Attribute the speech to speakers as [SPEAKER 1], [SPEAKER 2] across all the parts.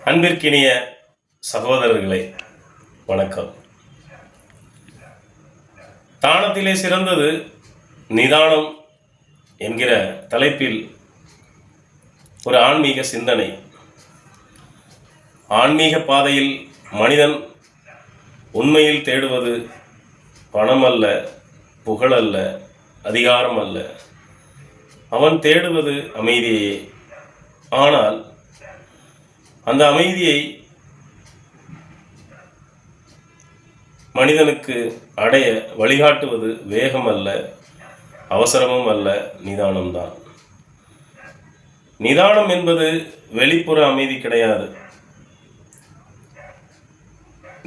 [SPEAKER 1] அன்பிற்கினிய சகோதரர்களே, வணக்கம். தானத்திலே சிறந்தது நிதானம் என்கிற தலைப்பில் ஒரு ஆன்மீக சிந்தனை. ஆன்மீக பாதையில் மனிதன் உண்மையில் தேடுவது பணம் அல்ல, புகழ் அல்ல, அதிகாரம் அல்ல. அவன் தேடுவது அமைதியே. ஆனால் அந்த அமைதியை மனிதனுக்கு அடைய வழிகாட்டுவது வேகம் அல்ல, அவசரமும் அல்ல, நிதானம்தான். நிதானம் என்பது வெளிப்புற அமைதி கிடையாது.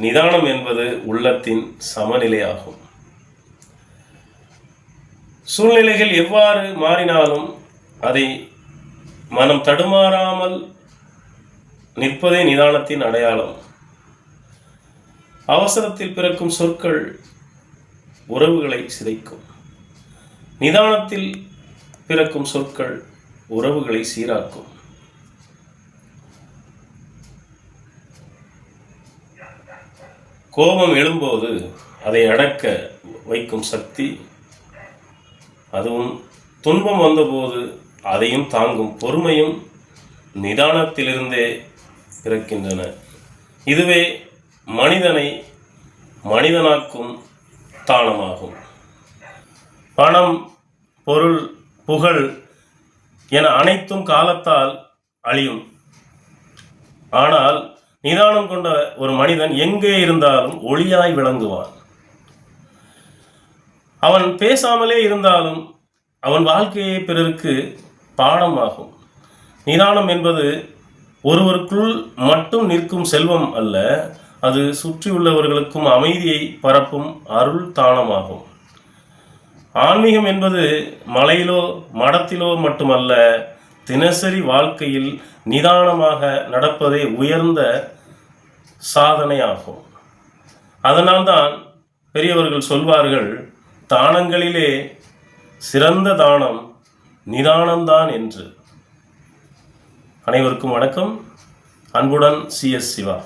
[SPEAKER 1] நிதானம் என்பது உள்ளத்தின் சமநிலையாகும். சூழ்நிலைகள் எவ்வாறு மாறினாலும் அதை மனம் தடுமாறாமல் நிற்பதே நிதானத்தின் அடையாளம். அவசரத்தில் பிறக்கும் சொற்கள் உறவுகளை சிதைக்கும். நிதானத்தில் பிறக்கும் சொற்கள் உறவுகளை சீராக்கும். கோபம் எழும்போது அதை அடக்க வைக்கும் சக்தி, அதுவும் துன்பம் வந்தபோது அதையும் தாங்கும் பொறுமையும் நிதானத்திலிருந்தே பிறக்கின்றன. இதுவே மனிதனை மனிதனாக்கும் தானமாகும். பணம், பொருள், புகழ் என அனைத்தும் காலத்தால் அழியும். ஆனால் நிதானம் கொண்ட ஒரு மனிதன் எங்கே இருந்தாலும் ஒளியாய் விளங்குவான். அவன் பேசாமலே இருந்தாலும் அவன் வாழ்க்கையே பிறருக்கு பாடமாகும். நிதானம் என்பது ஒருவருக்குள் மட்டும் நிற்கும் செல்வம் அல்ல, அது சுற்றியுள்ளவர்களுக்கும் அமைதியை பரப்பும் அருள் தானமாகும். ஆன்மீகம் என்பது மலையிலோ மடத்திலோ மட்டுமல்ல, தினசரி வாழ்க்கையில் நிதானமாக நடப்பதே உயர்ந்த சாதனையாகும். அதனால்தான் பெரியவர்கள் சொல்வார்கள், தானங்களிலே சிறந்த தானம் நிதானம்தான் என்று. அனைவருக்கும் வணக்கம். அன்புடன் CS சிவா.